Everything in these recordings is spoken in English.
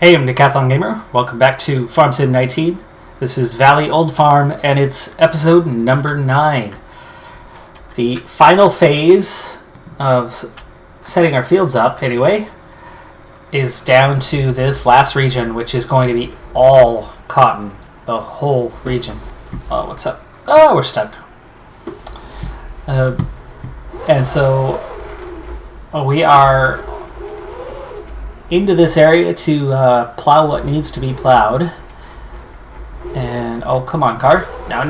Hey, I'm Decathlon Gamer. Welcome back to Farm Sim 19. This is Valley Old Farm, and it's episode number 9. The final phase of setting our fields up, anyway, is down to this last region, which is going to be all cotton. The whole region. Oh, what's up? Oh, we're stuck. And so we are into this area to plow what needs to be plowed. And oh, come on, car. No.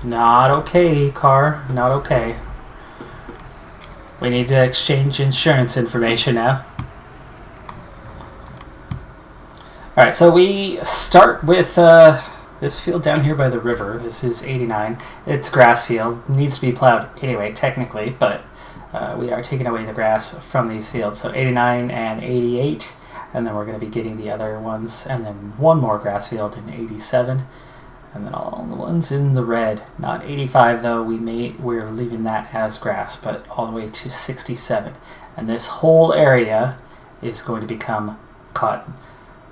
Not okay, car. Not okay. We need to exchange insurance information now. Alright, so we start with this field down here by the river. This is 89. It's grass field. It needs to be plowed anyway, technically, but we are taking away the grass from these fields. So 89 and 88, and then we're going to be getting the other ones, and then one more grass field in 87, and then all the ones in the red. Not 85 though. We're leaving that as grass, but all the way to 67, and this whole area is going to become cotton.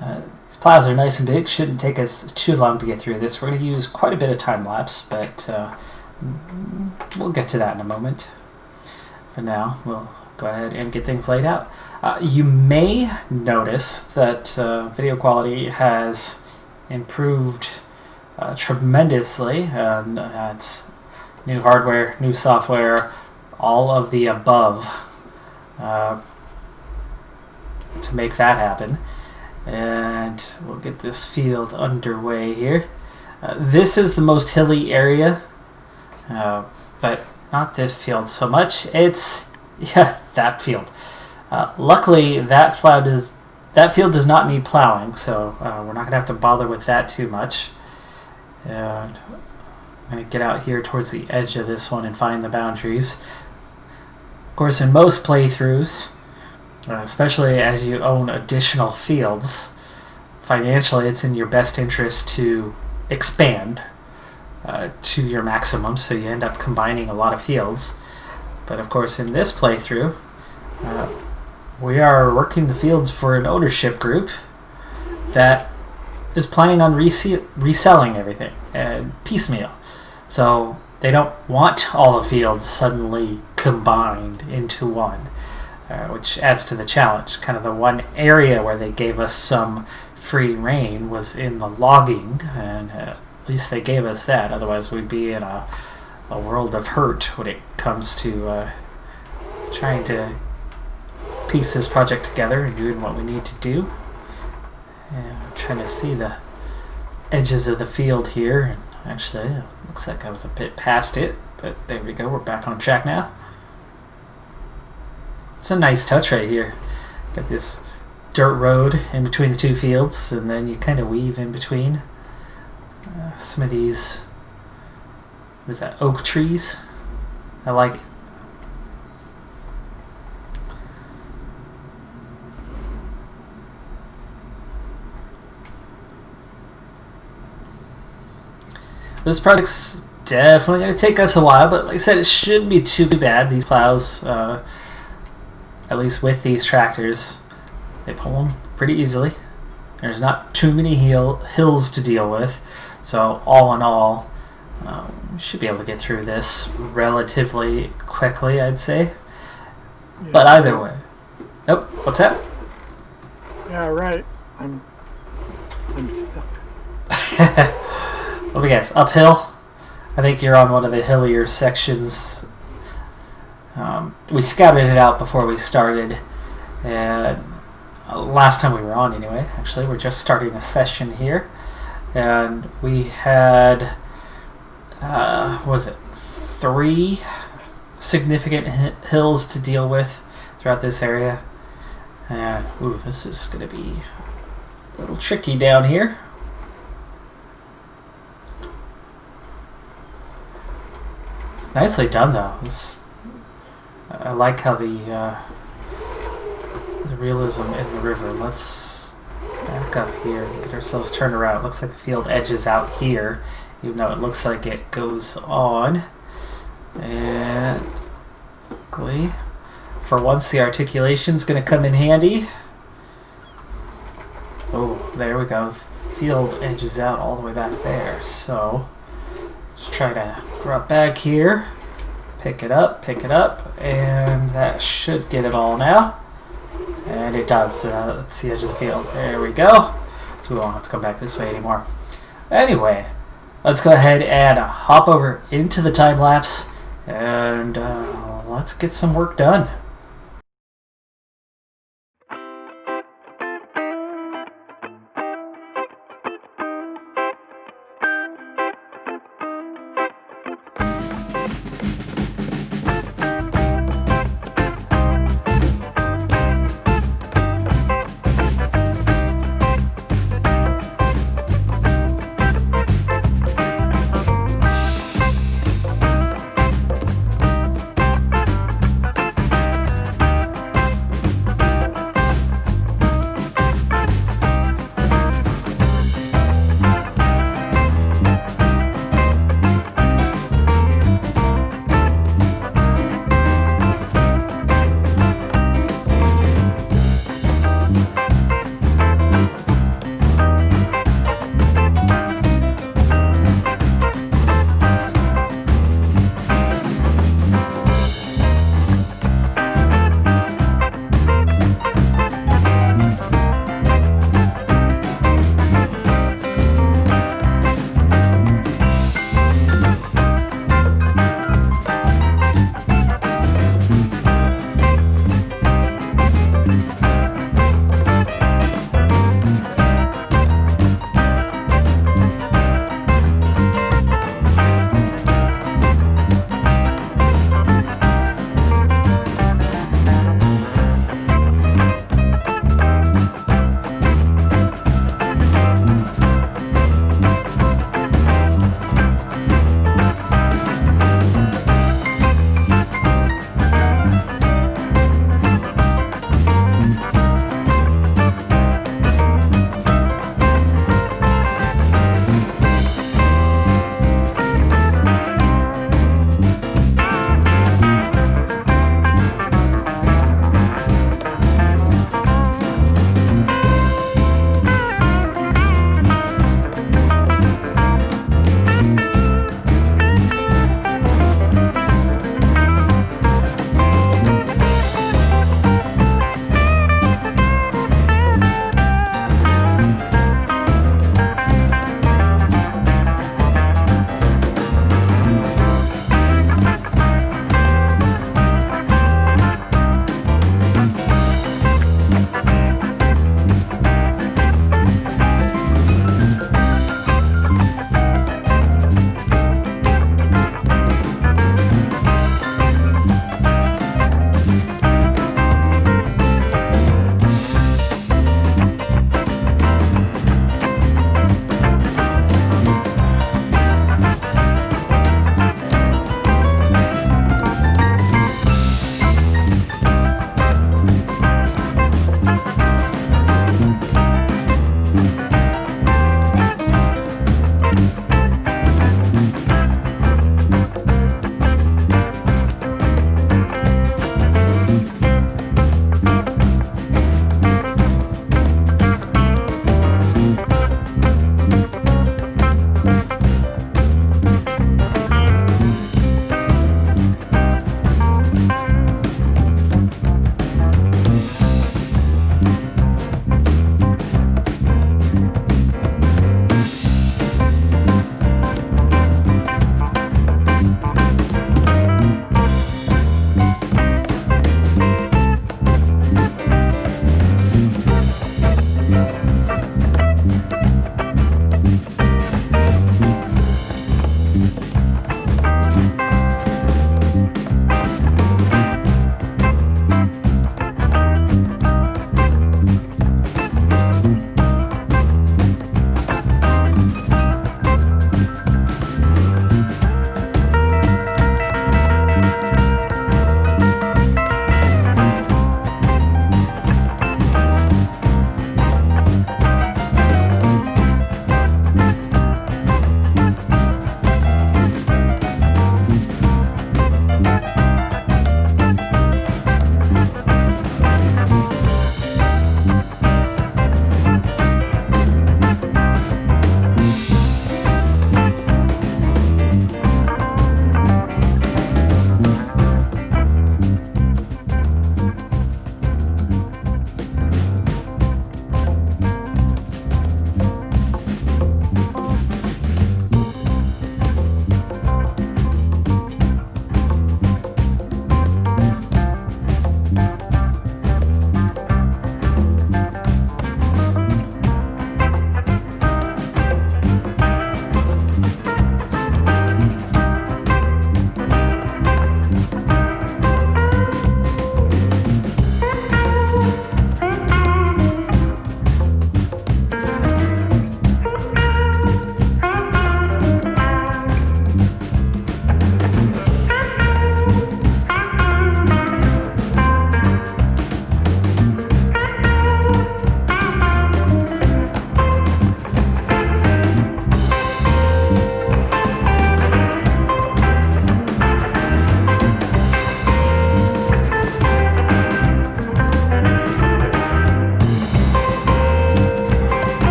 These plows are nice and big. Shouldn't take us too long to get through this. We're going to use quite a bit of time lapse, but we'll get to that in a moment. For now, we'll go ahead and get things laid out. You may notice that video quality has improved tremendously. That's new hardware, new software, all of the above to make that happen. And we'll get this field underway here. This is the most hilly area, but not this field so much. It's that field. Luckily, that field does not need plowing, so we're not going to have to bother with that too much. And I'm going to get out here towards the edge of this one and find the boundaries. Of course, in most playthroughs, especially as you own additional fields, financially it's in your best interest to expand to your maximum, so you end up combining a lot of fields. But of course, in this playthrough, we are working the fields for an ownership group that is planning on reselling everything piecemeal. So they don't want all the fields suddenly combined into one. Which adds to the challenge. Kind of the one area where they gave us some free reign was in the logging, and at least they gave us that. Otherwise, we'd be in a world of hurt when it comes to trying to piece this project together and doing what we need to do. And I'm trying to see the edges of the field here, and actually, it looks like I was a bit past it, but there we go. We're back on track now. It's a nice touch right here. Got this dirt road in between the two fields, and then you kind of weave in between some of these, what is that, oak trees? I like it. This project's definitely going to take us a while, but like I said, it shouldn't be too bad. These plows, at least with these tractors, they pull them pretty easily. There's not too many hills to deal with, so all in all, we should be able to get through this relatively quickly, I'd say. Yeah. But either way, nope. What's that? Yeah, right. I'm stuck. What do we guess? Uphill? I think you're on one of the hillier sections. We scouted it out before we started, and last time we were on anyway. Actually, we're just starting a session here, and we had, was it 3 significant hills to deal with throughout this area. And ooh, this is going to be a little tricky down here. It's nicely done though. I like how the realism in the river. Let's back up here and get ourselves turned around. It looks like the field edges out here, even though it looks like it goes on. And quickly, For once, the articulation's going to come in handy. Oh, there we go. Field edges out all the way back there. So, let's try to drop back here. Pick it up, and that should get it all now. And it does. That's the edge of the field. There we go. So we won't have to come back this way anymore. Anyway, let's go ahead and hop over into the time lapse, and let's get some work done.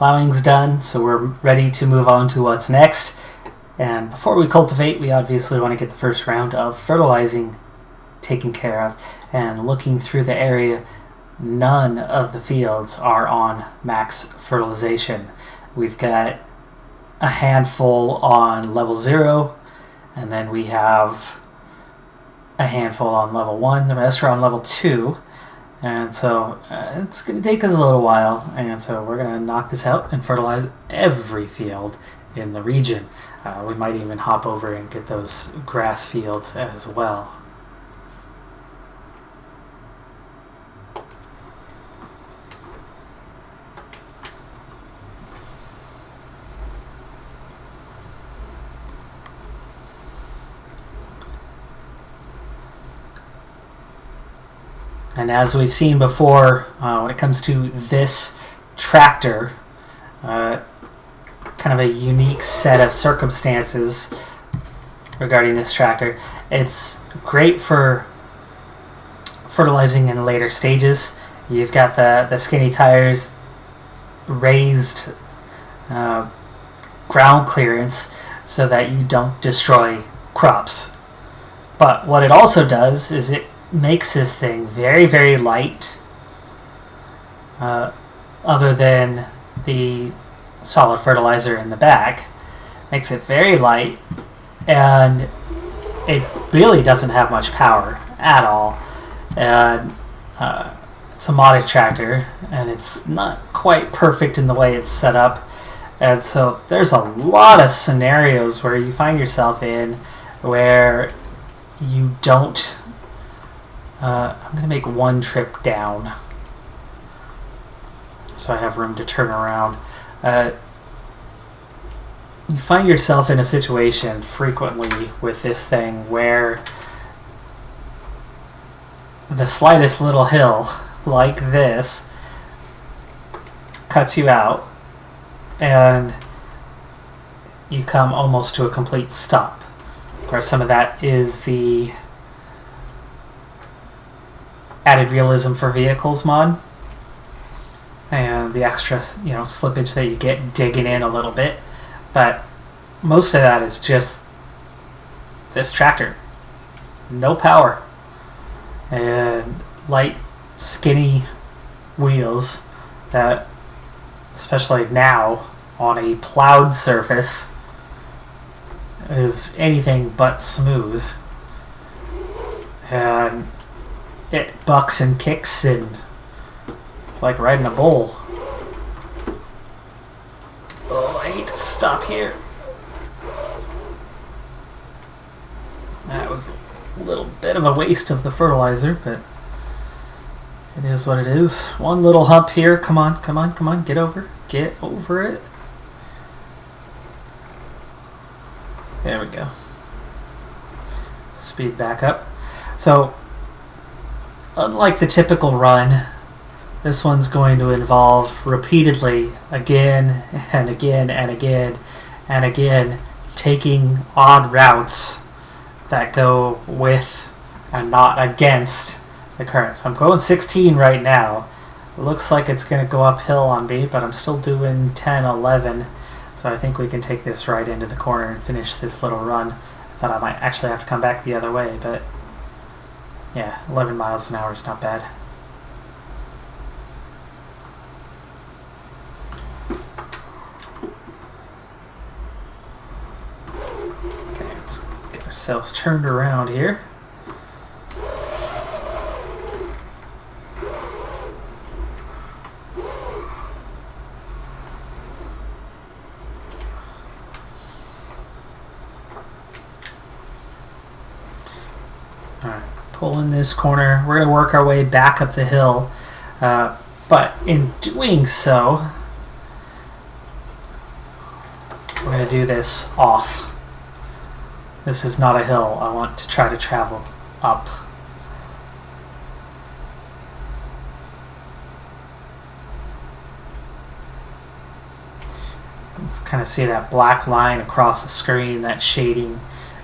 Plowing's done, so we're ready to move on to what's next. And before we cultivate, we obviously want to get the first round of fertilizing taken care of. And looking through the area, none of the fields are on max fertilization. We've got a handful on level 0, and then we have a handful on level 1. The rest are on level 2. And so it's going to take us a little while, and so we're going to knock this out and fertilize every field in the region. We might even hop over and get those grass fields as well. And as we've seen before, when it comes to this tractor, kind of a unique set of circumstances regarding this tractor. It's great for fertilizing in later stages. You've got the skinny tires, raised ground clearance so that you don't destroy crops. But what it also does is it makes this thing very, very light, other than the solid fertilizer in the back. Makes it very light, and it really doesn't have much power at all. And it's a modded tractor, and it's not quite perfect in the way it's set up. And so there's a lot of scenarios where you find yourself in where you don't... I'm going to make one trip down so I have room to turn around. You find yourself in a situation frequently with this thing where the slightest little hill like this cuts you out and you come almost to a complete stop. Of course, some of that is the added realism for vehicles mod and the extra, slippage that you get digging in a little bit. But most of that is just this tractor. No power. And light, skinny wheels that, especially now, on a plowed surface, is anything but smooth. And it bucks and kicks, and it's like riding a bull. Oh, I hate to stop here. That was a little bit of a waste of the fertilizer, but it is what it is. One little hump here. Come on, come on, come on. Get over it. There we go. Speed back up. So, unlike the typical run, this one's going to involve repeatedly, again and again and again and again, taking odd routes that go with and not against the current. So I'm going 16 right now. It looks like it's going to go uphill on me, but I'm still doing 10, 11. So I think we can take this right into the corner and finish this little run. I thought I might actually have to come back the other way, but yeah, 11 miles an hour is not bad. Okay, let's get ourselves turned around here. Alright, pull in this corner. We're going to work our way back up the hill. But in doing so, we're going to do this off. This is not a hill. I want to try to travel up. Let's kind of see that black line across the screen, that shading.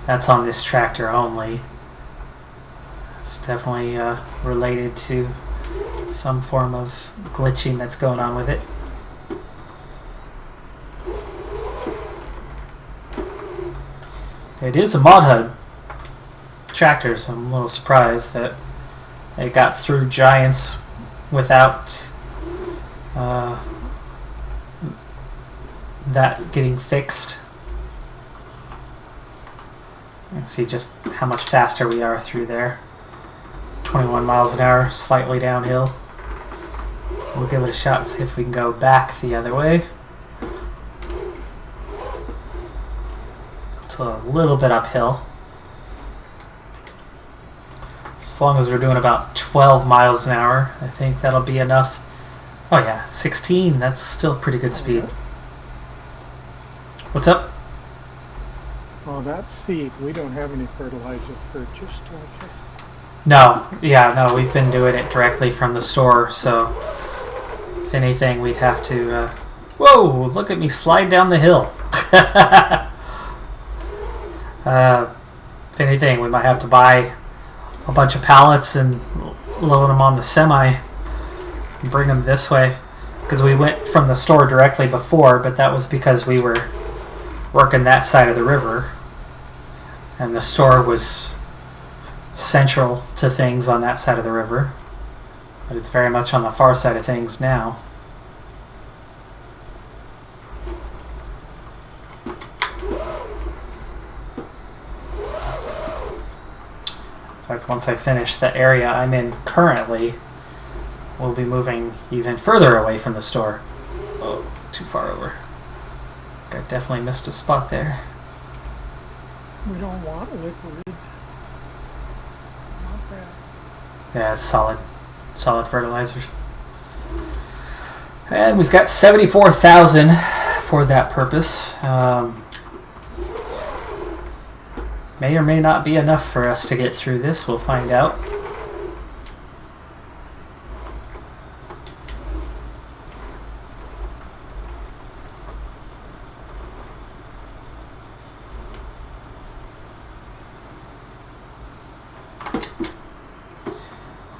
That's on this tractor only. It's definitely related to some form of glitching that's going on with it. It is a mod hub tractor, so I'm a little surprised that it got through Giants without that getting fixed. Let's see just how much faster we are through there. 21 miles an hour, slightly downhill. We'll give it a shot, see if we can go back the other way. It's a little bit uphill. As long as we're doing about 12 miles an hour, I think that'll be enough. Oh yeah, 16, that's still pretty good speed. What's up? Well, that's seed. We don't have any fertilizer purchased. No, we've been doing it directly from the store, so if anything, we'd have to... whoa, look at me slide down the hill. If anything, we might have to buy a bunch of pallets and load them on the semi and bring them this way. Because we went from the store directly before, but that was because we were working that side of the river. And the store was central to things on that side of the river. But it's very much on the far side of things now. In fact, once I finish the area I'm in currently, we'll be moving even further away from the store. Oh, too far over. I definitely missed a spot there. We don't want liquid. Not bad. Yeah, it's solid. Solid fertilizers. And we've got 74,000 for that purpose. May or may not be enough for us to get through this. We'll find out.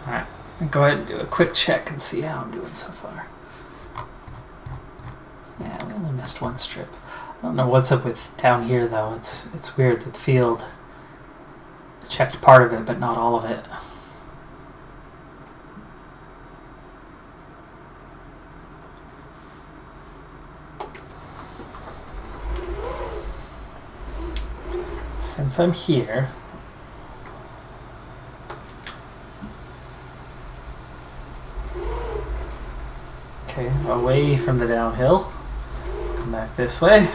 Alright, go ahead and do a quick check and see how I'm doing so far. Yeah, we only missed one strip. I don't know what's up with down here though. It's weird that the field checked part of it but not all of it. Since I'm here, okay, away from the downhill. Come back this way.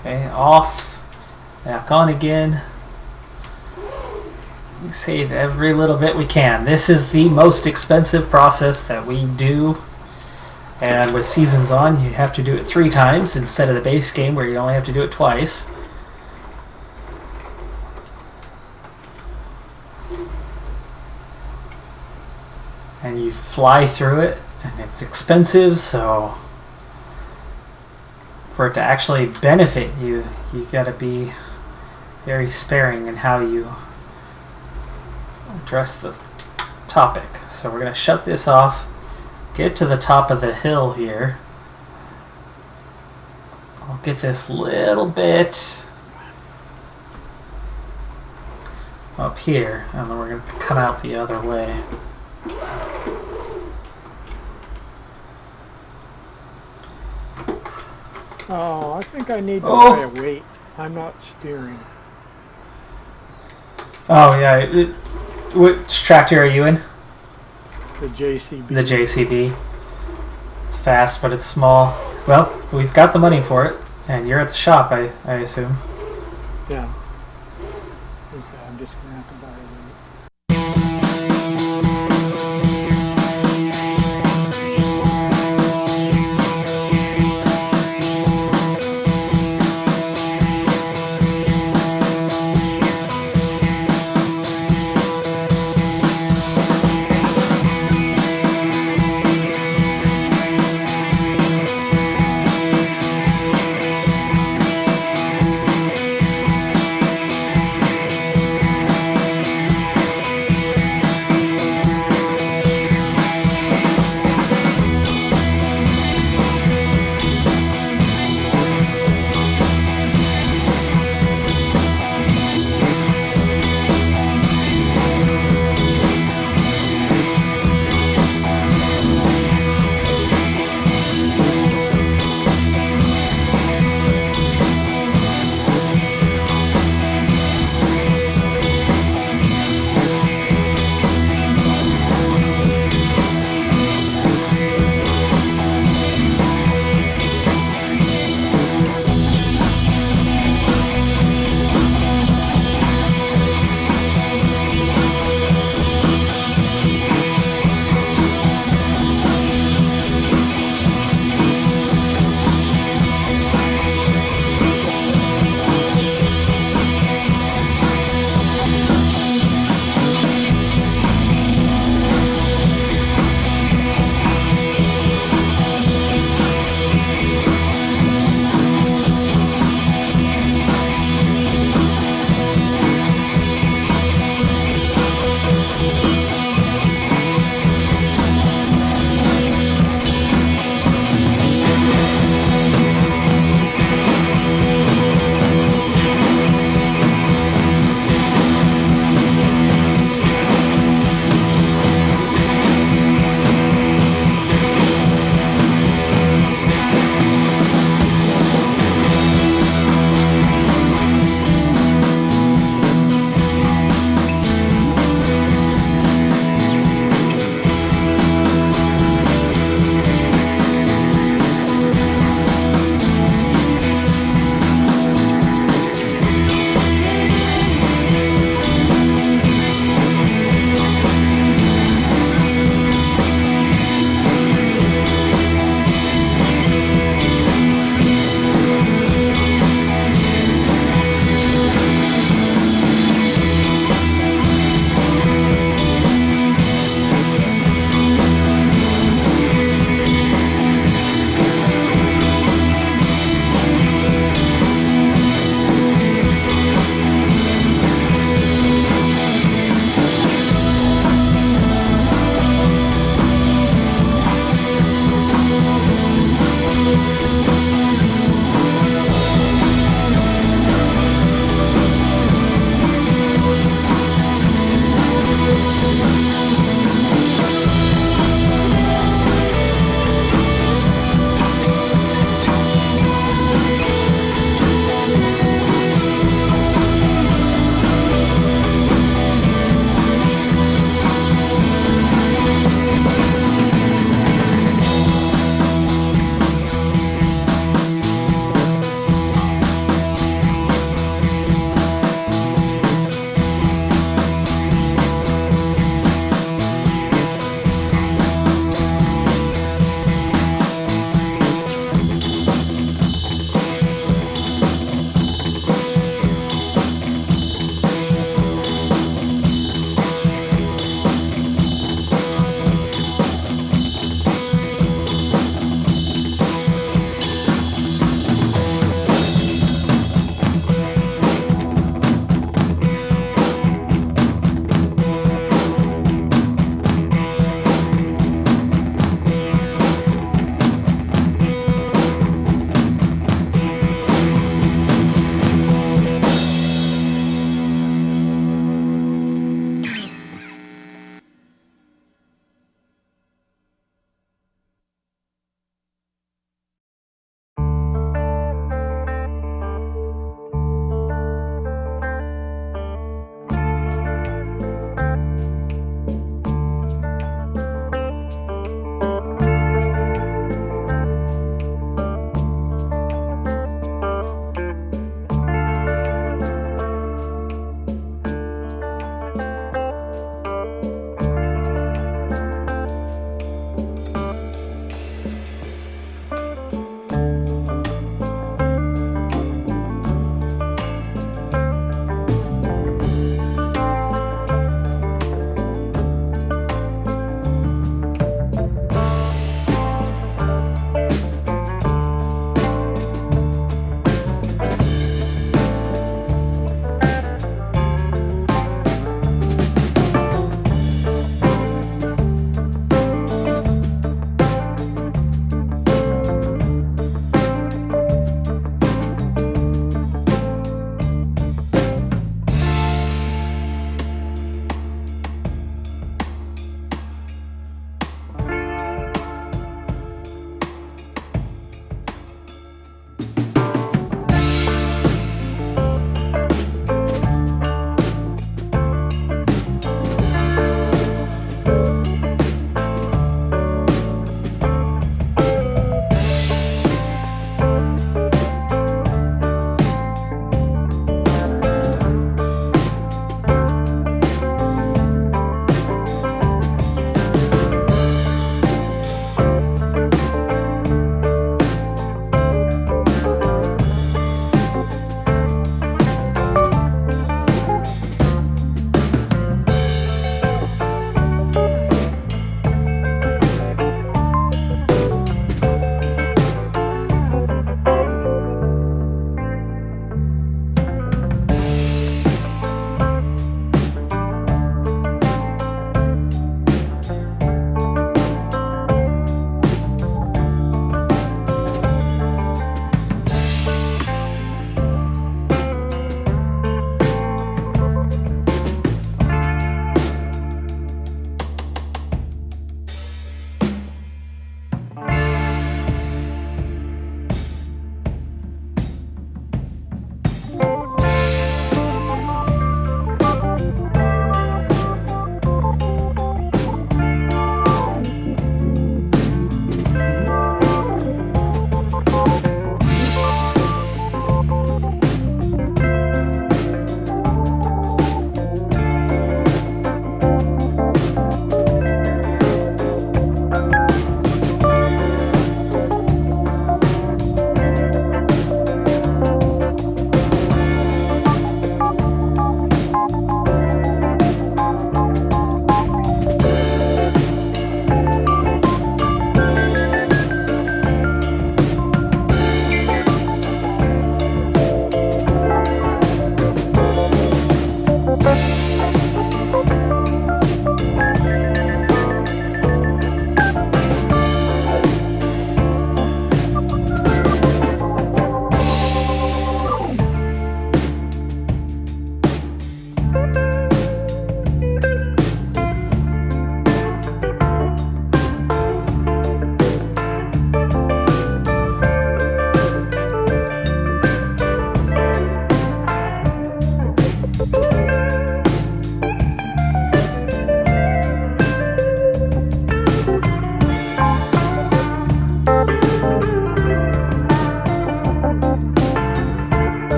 Okay, off, back on again. We save every little bit we can. This is the most expensive process that we do. And with seasons on, you have to do it 3 times instead of the base game where you only have to do it twice. And you fly through it, and it's expensive, so for it to actually benefit you, you gotta be very sparing in how you address the topic. So we're gonna shut this off, get to the top of the hill here. I'll get this little bit up here, and then we're gonna come out the other way. Oh, I think I need to buy a weight. I'm not steering. Oh yeah, which tractor are you in? The JCB. The JCB. It's fast, but it's small. Well, we've got the money for it, and you're at the shop, I assume. Yeah. I'm just gonna have to buy a weight.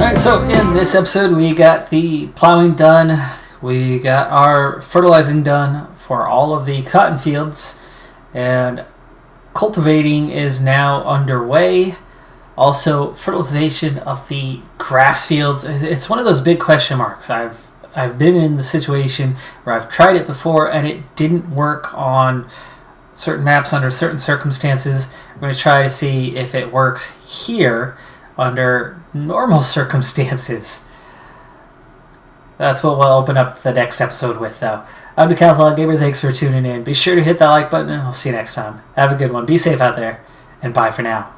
Alright, so in this episode we got the plowing done, we got our fertilizing done for all of the cotton fields, and cultivating is now underway. Also, fertilization of the grass fields, it's one of those big question marks. I've been in the situation where I've tried it before and it didn't work on certain maps under certain circumstances. I'm going to try to see if it works here under normal circumstances. That's what we'll open up the next episode with, though. I'm Decathlon Gamer. Thanks for tuning in. Be sure to hit that like button, and I'll see you next time. Have a good one. Be safe out there, and bye for now.